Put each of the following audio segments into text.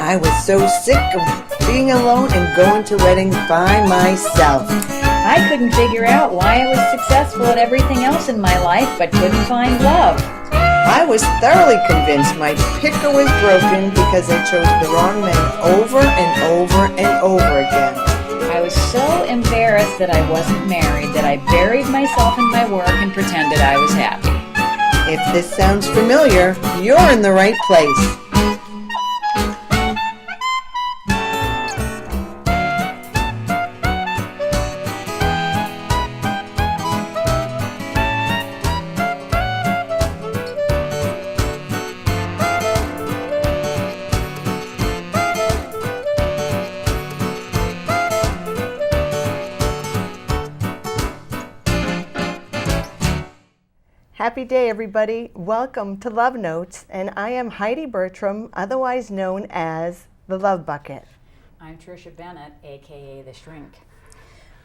I was so sick of being alone and going to weddings by myself. I couldn't figure out why I was successful at everything else in my life but couldn't find love. I was thoroughly convinced my picker was broken because I chose the wrong man over and over and over again. I was so embarrassed that I wasn't married that I buried myself in my work and pretended I was happy. If this sounds familiar, you're in the right place. Happy day, everybody. Welcome to Love Notes, and I am Heidi Bertram, otherwise known as the Love Bucket. I'm Tricia Bennett, aka The Shrink.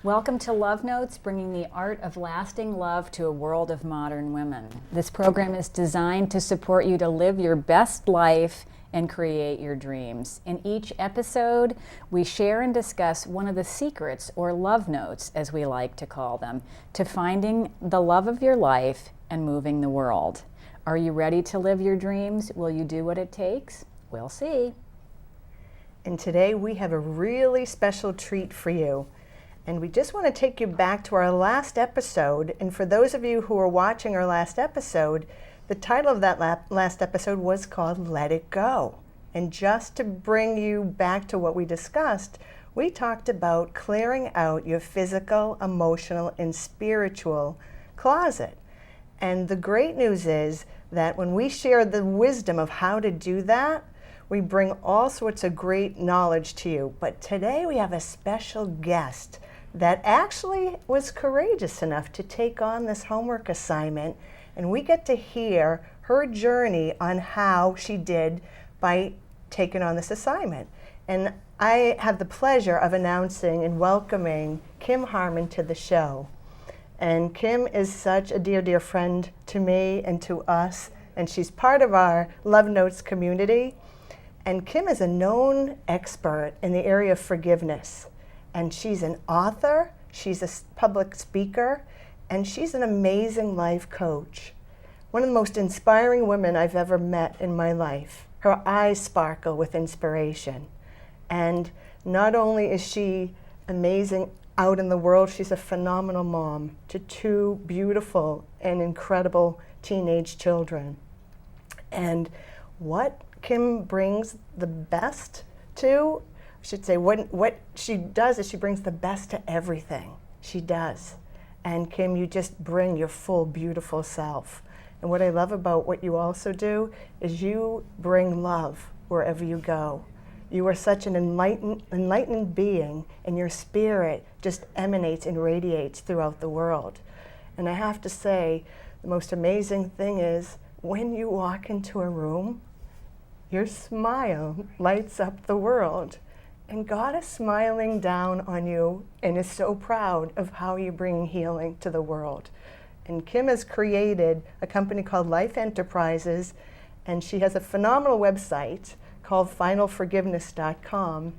Welcome to Love Notes, bringing the art of lasting love to a world of modern women. This program is designed to support you to live your best life and create your dreams. In each episode, we share and discuss one of the secrets, or love notes, as we like to call them, to finding the love of your life and moving the world. Are you ready to live your dreams? Will you do what it takes? We'll see. And today we have a really special treat for you. And we just want to take you back to our last episode. And for those of you who are watching our last episode, the title of that last episode was called Let It Go. And just to bring you back to what we discussed, we talked about clearing out your physical, emotional, and spiritual closet. And the great news is that when we share the wisdom of how to do that, we bring all sorts of great knowledge to you. But today we have a special guest that actually was courageous enough to take on this homework assignment. And we get to hear her journey on how she did by taking on this assignment. And I have the pleasure of announcing and welcoming Kim Harmon to the show. And Kim is such a dear, dear friend to me and to us. And she's part of our Love Notes community. And Kim is a known expert in the area of forgiveness. And she's an author, she's a public speaker, and she's an amazing life coach. One of the most inspiring women I've ever met in my life. Her eyes sparkle with inspiration. And not only is she amazing out in the world, she's a phenomenal mom to two beautiful and incredible teenage children. And what Kim brings the best to, I should say, what she does is she brings the best to everything. She does. And Kim, you just bring your full, beautiful self. And what I love about what you also do is you bring love wherever you go. You are such an enlightened being, and your spirit just emanates and radiates throughout the world. And I have to say, the most amazing thing is when you walk into a room, your smile lights up the world. And God is smiling down on you and is so proud of how you bring healing to the world. And Kim has created a company called Life Enterprises, and she has a phenomenal website called finalforgiveness.com.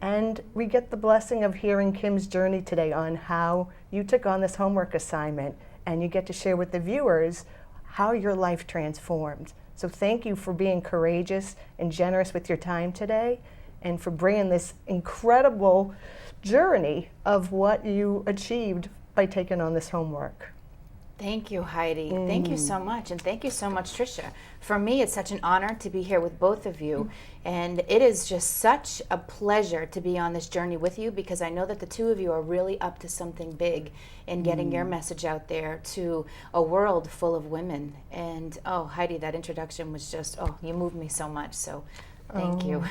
And we get the blessing of hearing Kim's journey today on how you took on this homework assignment, and you get to share with the viewers how your life transformed. So thank you for being courageous and generous with your time today, and for bringing this incredible journey of what you achieved by taking on this homework. Thank you, Heidi. Thank you so much. And thank you so much, Tricia. For me, it's such an honor to be here with both of you. And it is just such a pleasure to be on this journey with you, because I know that the two of you are really up to something big in getting your message out there to a world full of women. And oh, Heidi, that introduction was just, you moved me so much. So thank you.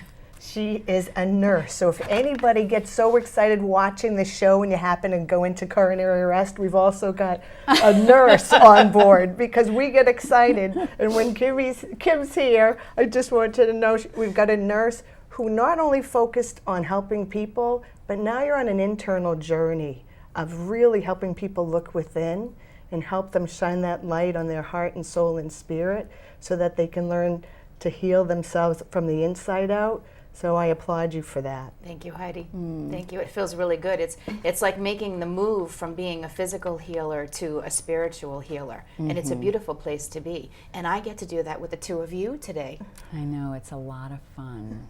She is a nurse. So if anybody gets so excited watching the show and you happen to go into coronary arrest, we've also got a nurse on board, because we get excited. And when Kim's here, I just wanted to know we've got a nurse who not only focused on helping people, but now you're on an internal journey of really helping people look within and help them shine that light on their heart and soul and spirit so that they can learn to heal themselves from the inside out, So I applaud you for that. Thank you, Heidi. Thank you. It feels really good. It's like making the move from being a physical healer to a spiritual healer. And it's a beautiful place to be. And I get to do that with the two of you today. I know, it's a lot of fun.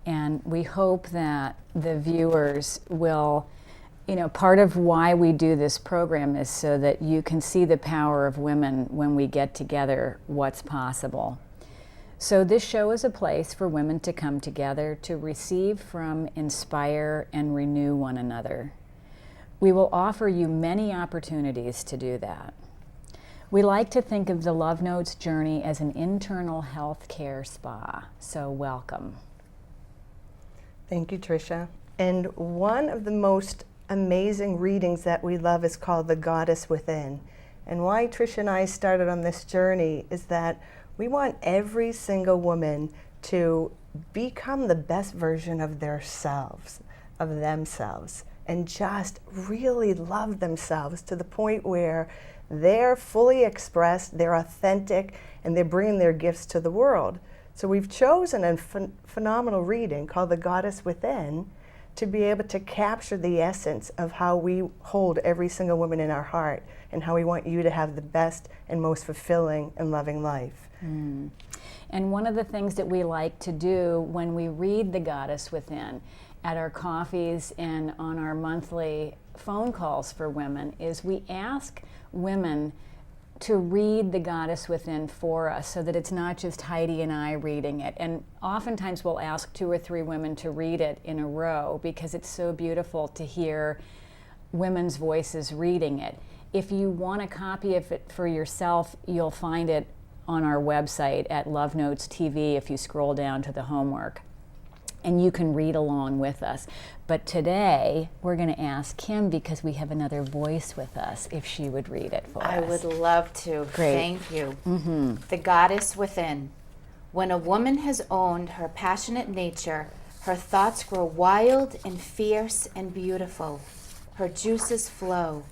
And we hope that the viewers will, part of why we do this program is so that you can see the power of women when we get together, what's possible. So this show is a place for women to come together to receive from, inspire, and renew one another. We will offer you many opportunities to do that. We like to think of the Love Notes journey as an internal health care spa, so welcome. Thank you, Tricia. And one of the most amazing readings that we love is called The Goddess Within. And why Tricia and I started on this journey is that we want every single woman to become the best version of themselves, and just really love themselves to the point where they're fully expressed, they're authentic, and they're bringing their gifts to the world. So we've chosen a phenomenal reading called The Goddess Within to be able to capture the essence of how we hold every single woman in our heart and how we want you to have the best and most fulfilling and loving life. And one of the things that we like to do when we read The Goddess Within at our coffees and on our monthly phone calls for women is we ask women to read The Goddess Within for us so that it's not just Heidi and I reading it. And oftentimes we'll ask 2 or 3 women to read it in a row because it's so beautiful to hear women's voices reading it. If you want a copy of it for yourself, you'll find it on our website at Love Notes TV if you scroll down to the homework. And you can read along with us. But today, we're going to ask Kim, because we have another voice with us, if she would read it for us. I would love to. Great. Thank you. The Goddess Within. When a woman has owned her passionate nature, her thoughts grow wild and fierce and beautiful. Her juices flow.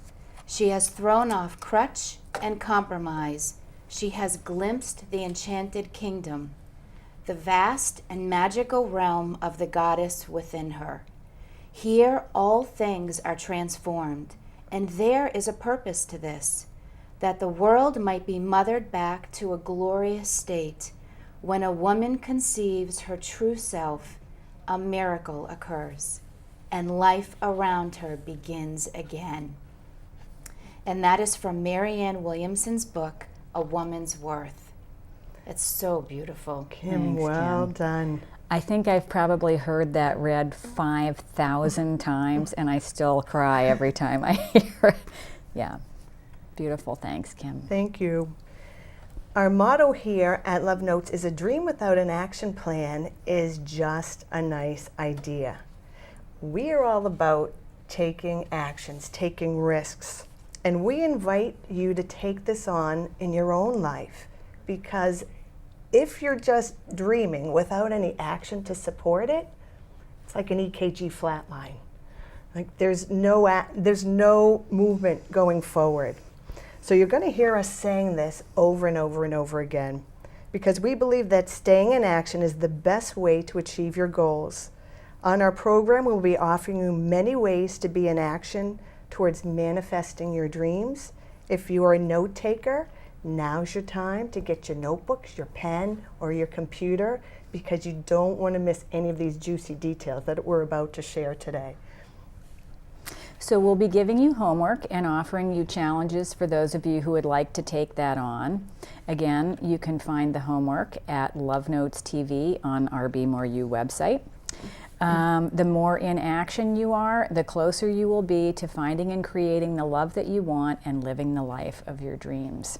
She has thrown off crutch and compromise. She has glimpsed the enchanted kingdom, the vast and magical realm of the goddess within her. Here all things are transformed, and there is a purpose to this, that the world might be mothered back to a glorious state. When a woman conceives her true self, a miracle occurs, and life around her begins again. And that is from Marianne Williamson's book, A Woman's Worth. It's so beautiful. Kim, Thanks, well Kim. done. I think I've probably heard that read 5,000 times, and I still cry every time I hear it. Yeah, beautiful. Thanks, Kim. Thank you. Our motto here at Love Notes is a dream without an action plan is just a nice idea. We are all about taking actions, taking risks, and we invite you to take this on in your own life, because if you're just dreaming without any action to support it, it's like an EKG flatline. Like there's no movement going forward. So you're going to hear us saying this over and over and over again, because we believe that staying in action is the best way to achieve your goals. On our program, we'll be offering you many ways to be in action towards manifesting your dreams. If you are a note taker, now's your time to get your notebooks, your pen, or your computer, because you don't want to miss any of these juicy details that we're about to share today. So we'll be giving you homework and offering you challenges for those of you who would like to take that on. Again, you can find the homework at Love Notes TV on our Be More You website. The more in action you are, the closer you will be to finding and creating the love that you want and living the life of your dreams.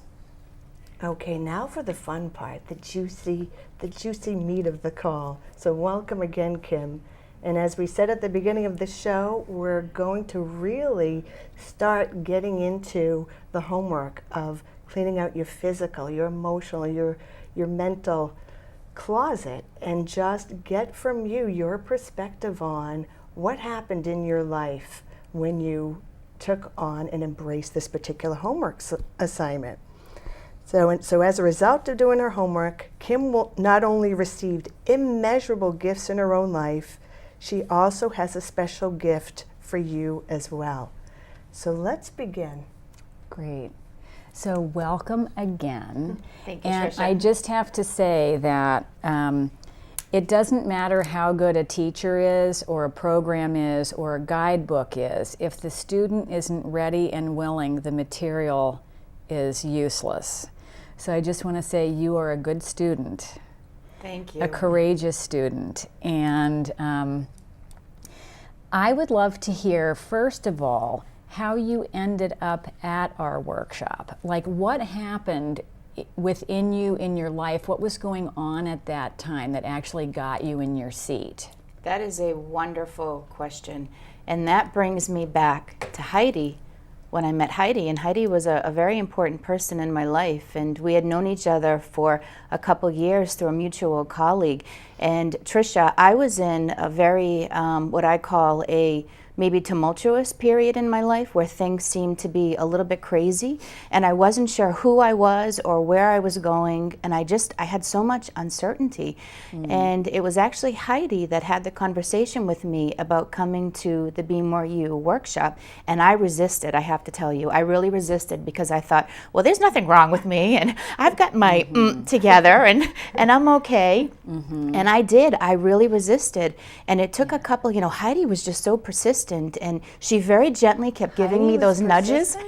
Okay, now for the fun part, the juicy meat of the call. So welcome again, Kim. And as we said at the beginning of the show, we're going to really start getting into the homework of cleaning out your physical, your emotional, your mental closet, and just get from you your perspective on what happened in your life when you took on and embraced this particular homework assignment. So as a result of doing her homework, Kim not only received immeasurable gifts in her own life, she also has a special gift for you as well. So let's begin. Great. So welcome again. Thank you, And Tricia. I just have to say that it doesn't matter how good a teacher is or a program is or a guidebook is. If the student isn't ready and willing, the material is useless. So I just want to say you are a good student, Thank you. a courageous student. And I would love to hear, first of all, how you ended up at our workshop. Like, what happened within you in your life? What was going on at that time that actually got you in your seat? That is a wonderful question. And that brings me back to Heidi, when I met Heidi. And Heidi was a very important person in my life. And we had known each other for a couple years through a mutual colleague. And Tricia, I was in a very, what I call a maybe tumultuous period in my life where things seemed to be a little bit crazy, and I wasn't sure who I was or where I was going, and I had so much uncertainty. And it was actually Heidi that had the conversation with me about coming to the Be More You workshop, and I resisted, I have to tell you. I really resisted because I thought, well, there's nothing wrong with me, and I've got my together, and I'm okay. And I did. I really resisted, and it took a couple, Heidi was just so persistent, and she very gently kept giving me those nudges.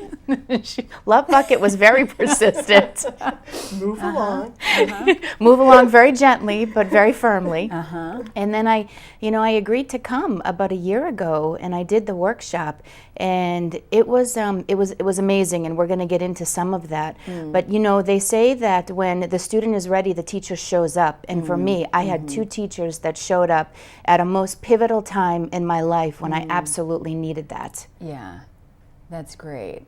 Love Bucket was very persistent. Move along. Move along very gently, but very firmly. And then I agreed to come about a year ago, and I did the workshop, and it was amazing, and we're going to get into some of that. But they say that when the student is ready, the teacher shows up. And for me, I had two teachers that showed up at a most pivotal time in my life when I absolutely needed that. Yeah, that's great.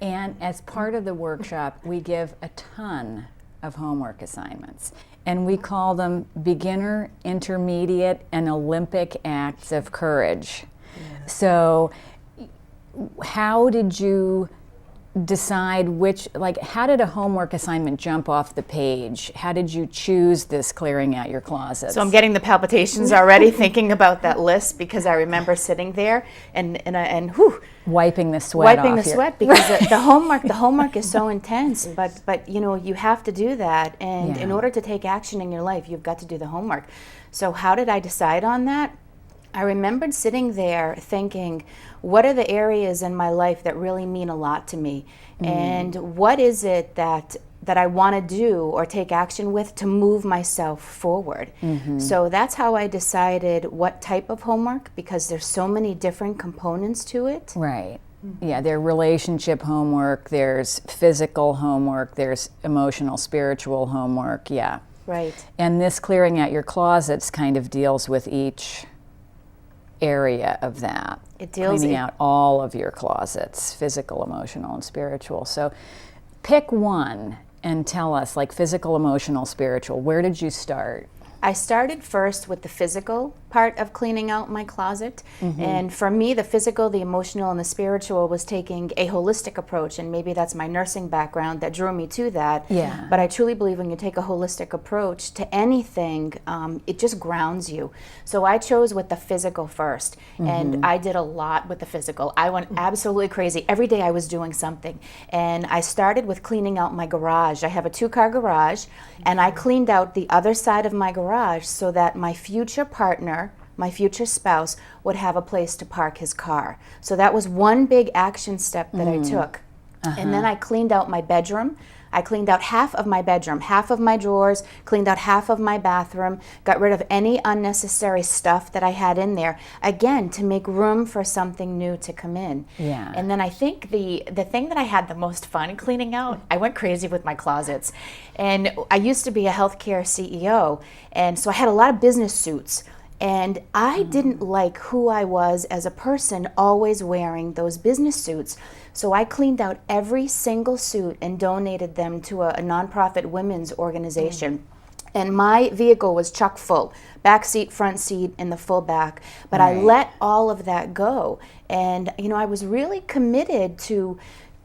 And as part of the workshop, we give a ton of homework assignments. And we call them beginner, intermediate, and Olympic acts of courage. Yes. So how did you decide how did a homework assignment jump off the page? How did you choose this clearing out your closets? So I'm getting the palpitations already thinking about that list, because I remember sitting there and whew, wiping the sweat off. Sweat because the homework is so intense, but you have to do that, and in order to take action in your life, you've got to do the homework. So how did I decide on that? I remembered sitting there thinking, what are the areas in my life that really mean a lot to me? And what is it that I want to do or take action with to move myself forward? So that's how I decided what type of homework, because there's so many different components to it. Right. Yeah, there's relationship homework, there's physical homework, there's emotional, spiritual homework, yeah. Right. And this clearing out your closets kind of deals with each area of that. It deals cleaning out all of your closets, physical, emotional, and spiritual. So pick one and tell us, like physical, emotional, spiritual, where did you start? I started first with the physical part of cleaning out my closet. And for me, the physical, the emotional, and the spiritual was taking a holistic approach, and maybe that's my nursing background that drew me to that. Yeah. But I truly believe when you take a holistic approach to anything, it just grounds you. So I chose with the physical first, and I did a lot with the physical. I went absolutely crazy. Every day I was doing something. And I started with cleaning out my garage. I have a 2-car garage, and I cleaned out the other side of my garage so that my future partner, my future spouse, would have a place to park his car. So that was one big action step that I took. And then I cleaned out my bedroom. I cleaned out half of my bedroom, half of my drawers, cleaned out half of my bathroom, got rid of any unnecessary stuff that I had in there, again, to make room for something new to come in. Yeah. And then I think the thing that I had the most fun cleaning out, I went crazy with my closets. And I used to be a healthcare CEO, and so I had a lot of business suits. And I didn't like who I was as a person always wearing those business suits. So I cleaned out every single suit and donated them to a nonprofit women's organization. And my vehicle was chock full, back seat, front seat, in the full back. But I let all of that go. And, I was really committed to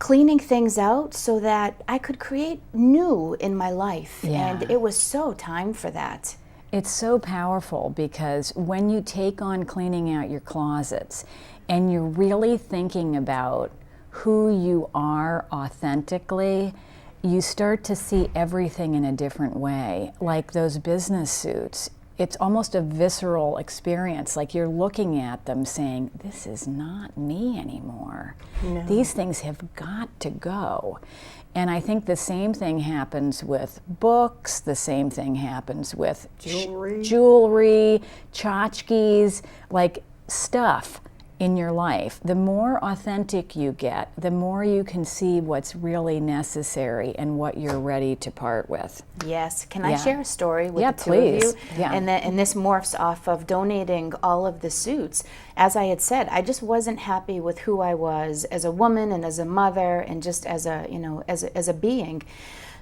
cleaning things out so that I could create new in my life. Yeah. And it was so time for that. It's so powerful because when you take on cleaning out your closets and you're really thinking about who you are authentically, you start to see everything in a different way. Like those business suits, it's almost a visceral experience. Like you're looking at them saying, this is not me anymore. No. These things have got to go. And I think the same thing happens with books, the same thing happens with jewelry, tchotchkes, like stuff in your life. The more authentic you get, the more you can see what's really necessary and what you're ready to part with. Yes. Can I share a story with the two please. of you? Yeah. And this morphs off of donating all of the suits. As I had said, I just wasn't happy with who I was as a woman and as a mother and just as a, as a being.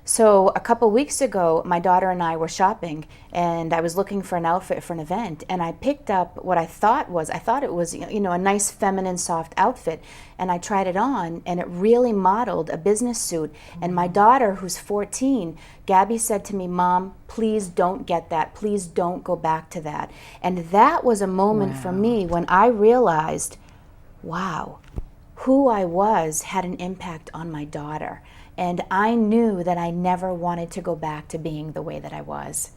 So a couple weeks ago, my daughter and I were shopping, and I was looking for an outfit for an event, and I picked up what I thought it was a nice feminine soft outfit, and I tried it on, and it really modeled a business suit. And my daughter, who's 14, Gabby said to me, "Mom, please don't get that. Please don't go back to that." And that was a moment for me when I realized, wow, who I was had an impact on my daughter. And I knew that I never wanted to go back to being the way that I was.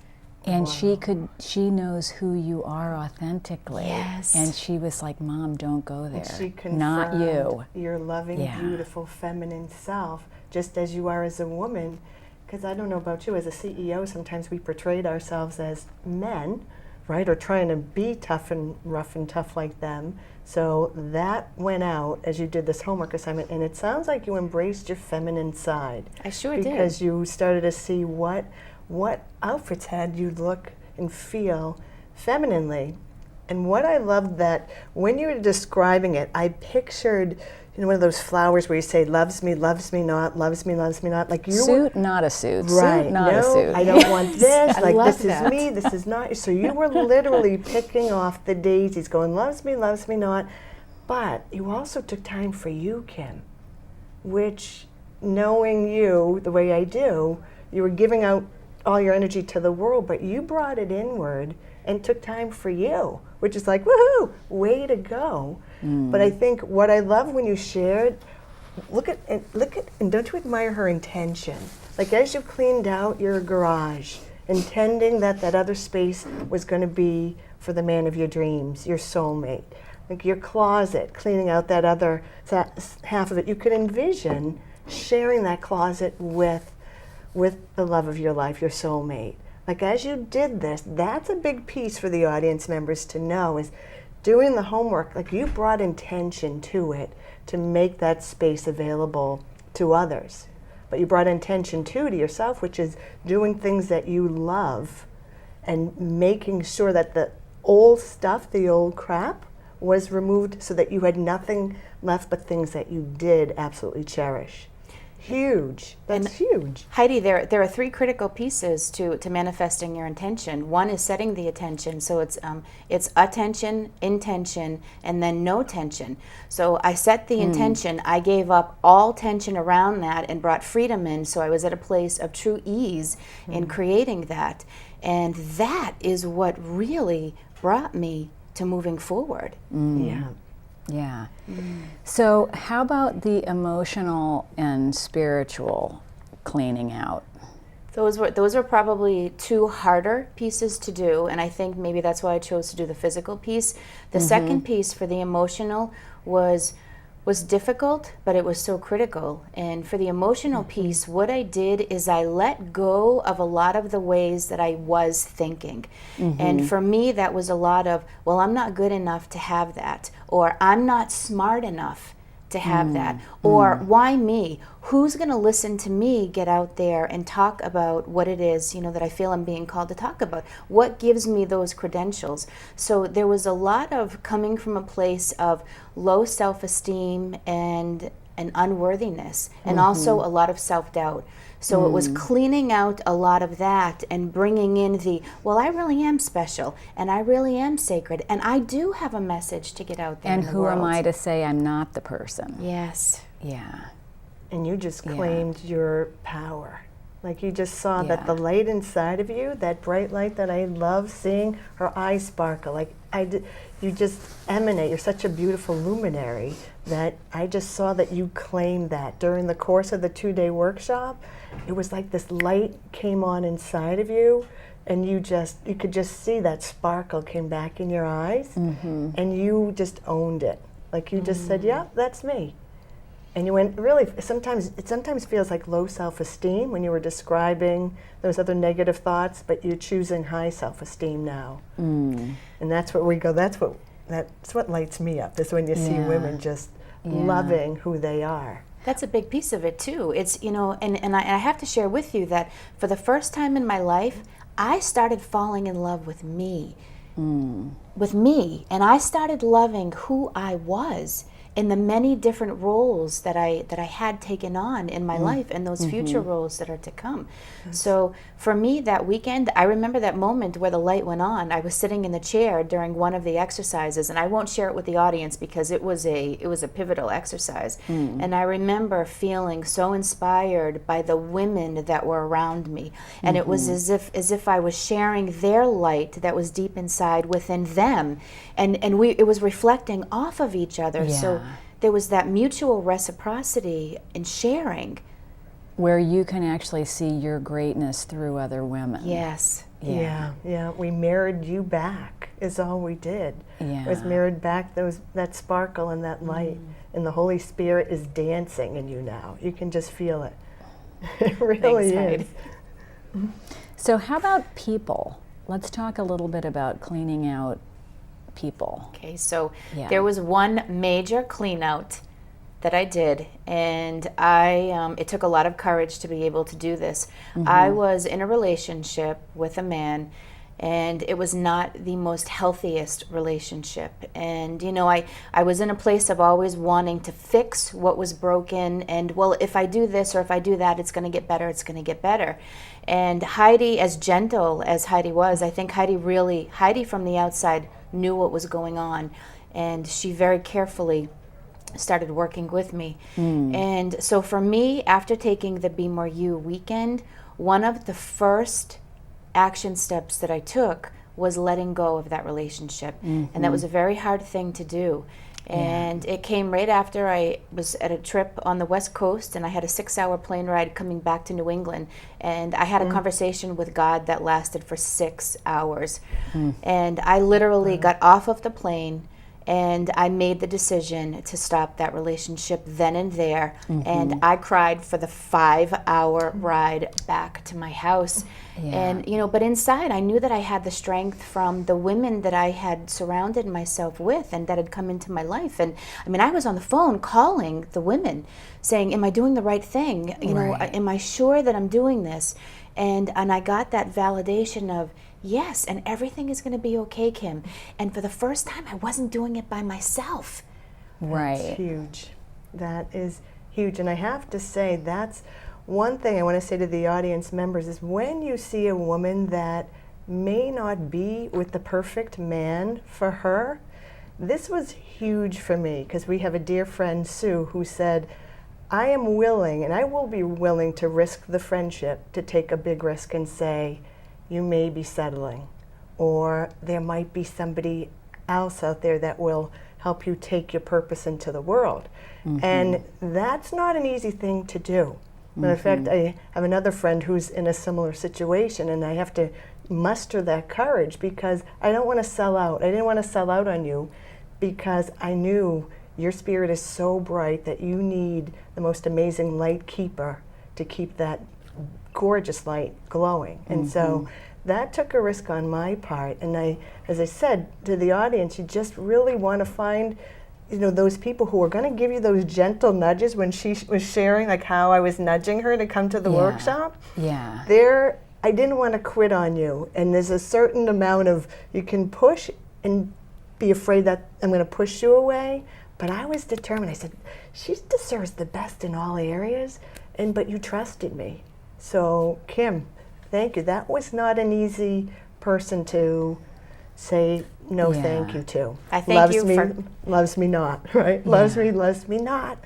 And she knows who you are authentically. Yes. And she was like, Mom, don't go there. And she confirmed not you. your loving, beautiful, feminine self, just as you are as a woman. Because I don't know about you, as a CEO, sometimes we portrayed ourselves as men, right? Or trying to be tough and rough and tough like them. So that went out as you did this homework assignment, and it sounds like you embraced your feminine side. I sure did. Because you started to see what outfits had you look and feel femininely. And what I loved that when you were describing it, I pictured, one of those flowers where you say, loves me not, loves me not. Like you Suit, not a suit. Right. Suit, not a suit. I don't want this. I Like, love this that. is me, this is not. So you were literally picking off the daisies, going, loves me not. But you also took time for you, Kim, which, knowing you the way I do, you were giving out all your energy to the world, but you brought it inward and took time for you, which is like, woohoo, way to go. But I think what I love when you shared, look at, and don't you admire her intention? Like as you cleaned out your garage, intending that other space was going to be for the man of your dreams, your soulmate. Like your closet, cleaning out that other half of it. You could envision sharing that closet with the love of your life, your soulmate. Like as you did this, that's a big piece for the audience members to know, is doing the homework. Like you brought intention to it to make that space available to others. But you brought intention too to yourself, which is doing things that you love and making sure that the old stuff, the old crap, was removed so that you had nothing left but things that you did absolutely cherish. Huge. That's huge. Heidi, there are three critical pieces to manifesting your intention. One is setting the attention, so it's attention, intention, and then no tension. So I set the intention, I gave up all tension around that and brought freedom in, so I was at a place of true ease in creating that. And that is what really brought me to moving forward. Yeah. Yeah. So how about the emotional and spiritual cleaning out? Those were probably two harder pieces to do, and I think maybe that's why I chose to do the physical piece. The second piece for the emotional was difficult, but it was so critical. And for the emotional piece, what I did is I let go of a lot of the ways that I was thinking. And for me, that was a lot of, well, I'm not good enough to have that, or I'm not smart enough to have that, or why me? Who's going to listen to me get out there and talk about what it is, that I feel I'm being called to talk about? What gives me those credentials? So there was a lot of coming from a place of low self-esteem and an unworthiness, and also a lot of self-doubt. So it was cleaning out a lot of that and bringing in well, I really am special, and I really am sacred, and I do have a message to get out there And in the who world. am I to say I'm not the person? Yes. Yeah. and you just Yeah. claimed your power. Like you just saw that Yeah. the light inside of you, that bright light that I love seeing, her eyes sparkle. Like you just emanate. You're such a beautiful luminary that I just saw that you claimed that during the course of the 2-day workshop. It was like this light came on inside of you, and you could just see that sparkle came back in your eyes, and you just owned it. Like you just said, "Yeah, that's me." And you went, really, it sometimes feels like low self-esteem when you were describing those other negative thoughts, but you're choosing high self-esteem now. And that's where we go, that's what lights me up, is when you see Yeah. women just Yeah. loving who they are. That's a big piece of it too. It's, and I have to share with you that for the first time in my life, I started falling in love with me. With me. And I started loving who I was in the many different roles that I had taken on in my life, and those future roles that are to come. So for me, that weekend, I remember that moment where the light went on. I was sitting in the chair during one of the exercises, and I won't share it with the audience because it was a pivotal exercise. And I remember feeling so inspired by the women that were around me, and it was as if I was sharing their light that was deep inside within them, and it was reflecting off of each other. Yeah. So there was that mutual reciprocity in sharing. Where you can actually see your greatness through other women. Yes. Yeah. We mirrored you back, is all we did. Yeah. Was mirrored back that sparkle and that light. And the Holy Spirit is dancing in you now. You can just feel it. It really Thanks, is. Heidi. So how about people? Let's talk a little bit about cleaning out people. Okay, so Yeah. there was one major clean out that I did, and it took a lot of courage to be able to do this. I was in a relationship with a man, and it was not the most healthiest relationship. And I was in a place of always wanting to fix what was broken, and well, if I do this or if I do that, it's going to get better. And Heidi, as gentle as Heidi was, I think Heidi from the outside knew what was going on, and she very carefully started working with me. And so for me, after taking the Be More You weekend, one of the first action steps that I took was letting go of that relationship. And that was a very hard thing to do. And it came right after I was at a trip on the West Coast, and I had a 6-hour plane ride coming back to New England. And I had a conversation with God that lasted for 6 hours. And I literally got off of the plane, and I made the decision to stop that relationship then and there. And I cried for the 5-hour ride back to my house. And, but inside I knew that I had the strength from the women that I had surrounded myself with and that had come into my life. And I mean, I was on the phone calling the women saying, am I doing the right thing? Am I sure that I'm doing this? And I got that validation of, yes, and everything is going to be okay, Kim. And for the first time, I wasn't doing it by myself. Right. That's huge. That is huge. And I have to say, that's one thing I want to say to the audience members is when you see a woman that may not be with the perfect man for her, this was huge for me because we have a dear friend, Sue, who said, I am willing, and I will be willing to risk the friendship to take a big risk and say, you may be settling, or there might be somebody else out there that will help you take your purpose into the world. And that's not an easy thing to do. Matter of fact, I have another friend who's in a similar situation, and I have to muster that courage because I don't want to sell out. I didn't want to sell out on you because I knew your spirit is so bright that you need the most amazing light keeper to keep that gorgeous light glowing. And so that took a risk on my part. And as I said to the audience, you just really want to find those people who are going to give you those gentle nudges. When she was sharing like how I was nudging her to come to the workshop, I didn't want to quit on you. And there's a certain amount of, you can push and be afraid that I'm going to push you away, but I was determined. I said, she deserves the best in all areas, but you trusted me. So Kim, thank you. That was not an easy person to say no thank you to. I thank loves me not, right? Loves me not.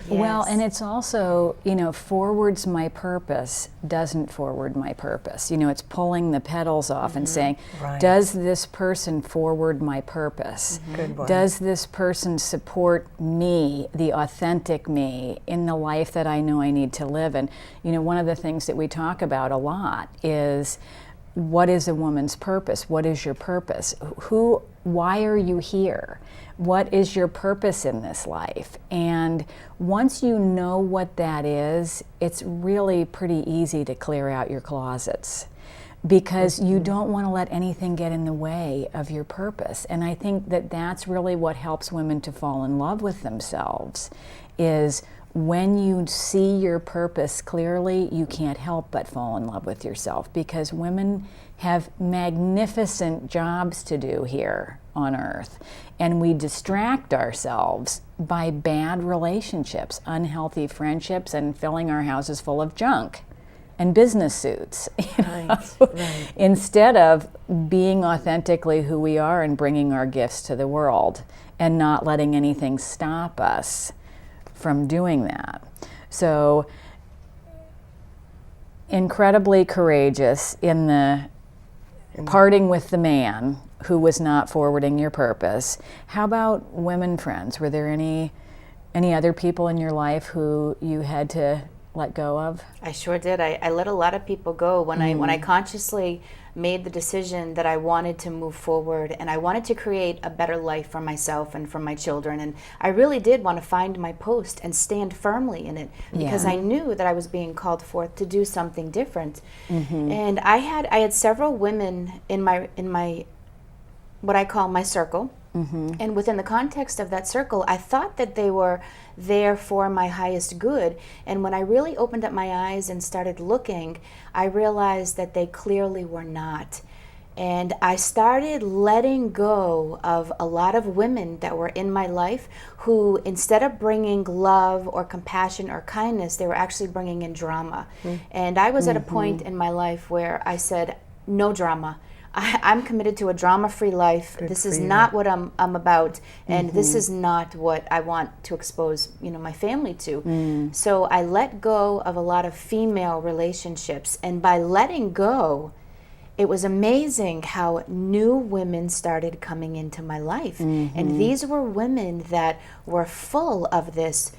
Well, Yes. and it's also, forwards my purpose doesn't forward my purpose. It's pulling the petals off and saying, Right. does this person forward my purpose? Good one. Does this person support me, the authentic me, in the life that I know I need to live? And, one of the things that we talk about a lot is, what is a woman's purpose? What is your purpose? Why are you here? What is your purpose in this life? And once you know what that is, it's really pretty easy to clear out your closets, because you don't want to let anything get in the way of your purpose. And I think that that's really what helps women to fall in love with themselves, is when you see your purpose clearly, you can't help but fall in love with yourself, because women have magnificent jobs to do here on earth, and we distract ourselves by bad relationships, unhealthy friendships, and filling our houses full of junk and business suits, Right. instead of being authentically who we are and bringing our gifts to the world and not letting anything stop us from doing that. So, incredibly courageous in the parting with the man who was not forwarding your purpose. How about women friends? Were there any other people in your life who you had to let go of? I sure did. I let a lot of people go when I consciously made the decision that I wanted to move forward, and I wanted to create a better life for myself and for my children. And I really did want to find my post and stand firmly in it, because I knew that I was being called forth to do something different. And I had several women in my what I call my circle. And within the context of that circle, I thought that they were there for my highest good. And when I really opened up my eyes and started looking, I realized that they clearly were not. And I started letting go of a lot of women that were in my life who, instead of bringing love or compassion or kindness, they were actually bringing in drama. And I was at a point in my life where I said, no drama. I'm committed to a drama-free life. This is not what I'm about, and this is not what I want to expose, my family to. So I let go of a lot of female relationships, and by letting go, it was amazing how new women started coming into my life. And these were women that were full of this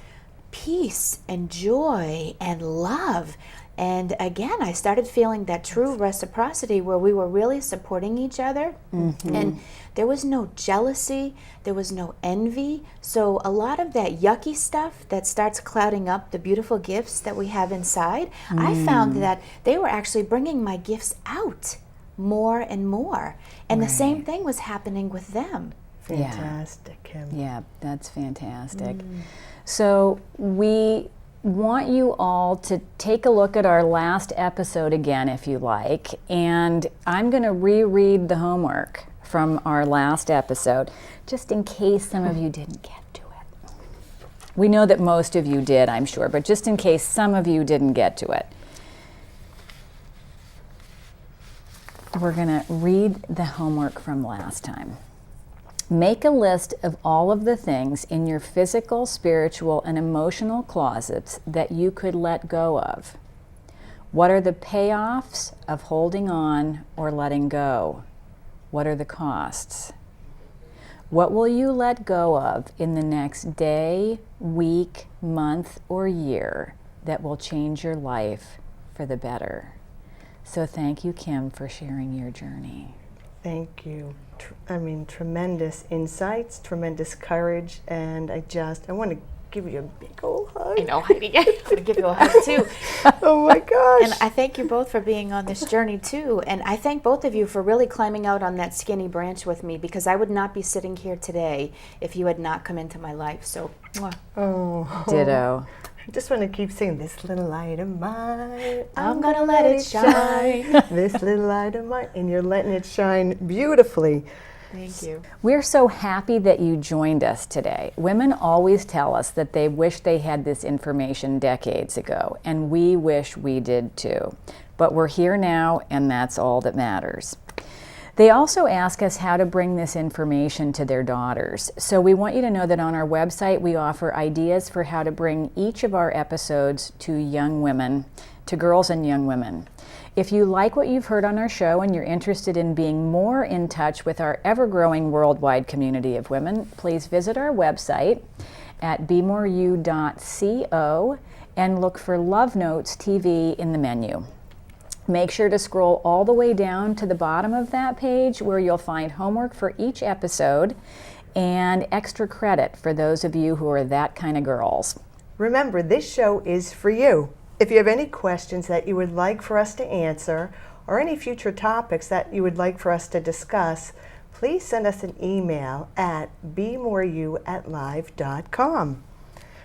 peace and joy and love. And again, I started feeling that true reciprocity where we were really supporting each other. And there was no jealousy, there was no envy. So a lot of that yucky stuff that starts clouding up the beautiful gifts that we have inside, I found that they were actually bringing my gifts out more and more. And the same thing was happening with them. Fantastic, Kim. Yeah, that's fantastic. So we want you all to take a look at our last episode again, if you like, and I'm going to reread the homework from our last episode, just in case some of you didn't get to it. We know that most of you did, I'm sure, but just in case some of you didn't get to it. We're going to read the homework from last time. Make a list of all of the things in your physical, spiritual, and emotional closets that you could let go of. What are the payoffs of holding on or letting go? What are the costs? What will you let go of in the next day, week, month, or year that will change your life for the better? So thank you, Kim, for sharing your journey. Thank you. Tremendous insights, tremendous courage, and I want to give you a big old hug. I know, Heidi. I want to give you a hug too. Oh my gosh. And I thank you both for being on this journey too. And I thank both of you for really climbing out on that skinny branch with me, because I would not be sitting here today if you had not come into my life. So, mwah. Oh. Ditto. I just want to keep saying, this little light of mine, I'm gonna let it shine. This little light of mine, and you're letting it shine beautifully. Thank you. We're so happy that you joined us today. Women always tell us that they wish they had this information decades ago, and we wish we did too. But we're here now, and that's all that matters. They also ask us how to bring this information to their daughters. So we want you to know that on our website we offer ideas for how to bring each of our episodes to young women, to girls and young women. If you like what you've heard on our show and you're interested in being more in touch with our ever-growing worldwide community of women, please visit our website at bemoreyou.co and look for Love Notes TV in the menu. Make sure to scroll all the way down to the bottom of that page where you'll find homework for each episode and extra credit for those of you who are that kind of girls. Remember, this show is for you. If you have any questions that you would like for us to answer or any future topics that you would like for us to discuss, please send us an email at bemoreyou@live.com.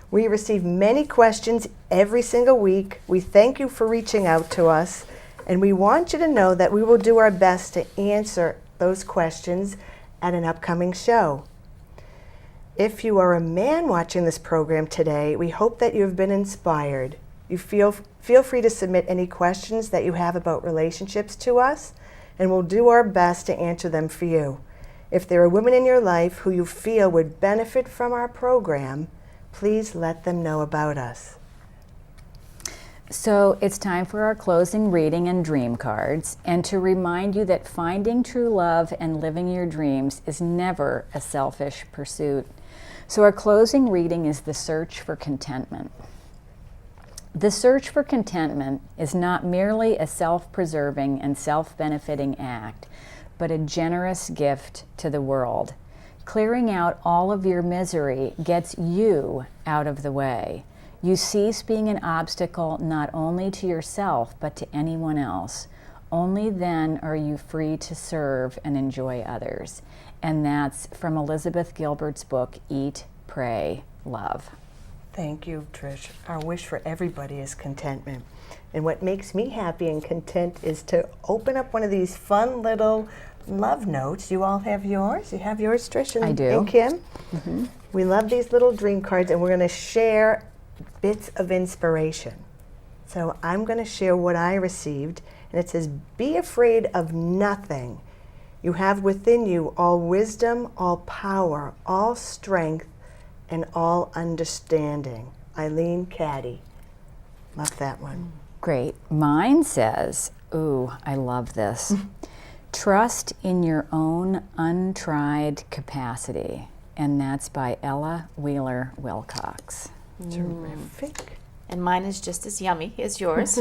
We receive many questions every single week. We thank you for reaching out to us, and we want you to know that we will do our best to answer those questions at an upcoming show. If you are a man watching this program today, we hope that you have been inspired. You feel free to submit any questions that you have about relationships to us, and we'll do our best to answer them for you. If there are women in your life who you feel would benefit from our program, please let them know about us. So it's time for our closing reading and dream cards, and to remind you that finding true love and living your dreams is never a selfish pursuit. So our closing reading is the search for contentment. The search for contentment is not merely a self-preserving and self-benefiting act, but a generous gift to the world. Clearing out all of your misery gets you out of the way. You cease being an obstacle not only to yourself, but to anyone else. Only then are you free to serve and enjoy others. And that's from Elizabeth Gilbert's book, Eat, Pray, Love. Thank you, Trish. Our wish for everybody is contentment. And what makes me happy and content is to open up one of these fun little love notes. You all have yours? You have yours, Trish and, I do. And Kim? Mm-hmm. We love these little dream cards, and we're going to share bits of inspiration. So I'm going to share what I received, and it says, "Be afraid of nothing. You have within you all wisdom, all power, all strength, and all understanding." Eileen Caddy. Love that one. Great. Mine says, ooh, I love this. Trust in your own untried capacity. And that's by Ella Wheeler Wilcox. Terrific. And mine is just as yummy as yours.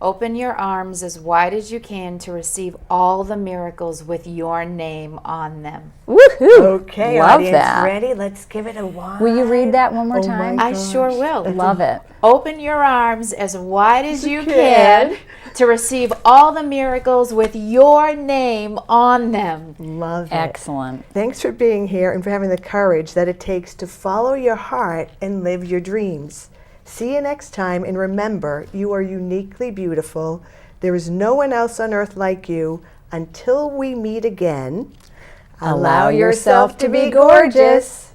Open your arms as wide as you can to receive all the miracles with your name on them. Woohoo! Okay, Love audience, that. ready? Let's give it a wide. Will you read that one more Oh my time? I gosh. sure will. Love it. Open your arms as wide as you can. can to receive all the miracles with your name on them. Love it. Excellent. Thanks for being here and for having the courage that it takes to follow your heart and live your dreams. See you next time, and remember, you are uniquely beautiful. There is no one else on earth like you. Until we meet again, Allow yourself to be gorgeous.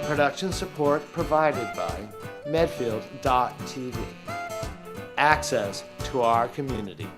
Production support provided by Medfield.tv. Access to our community.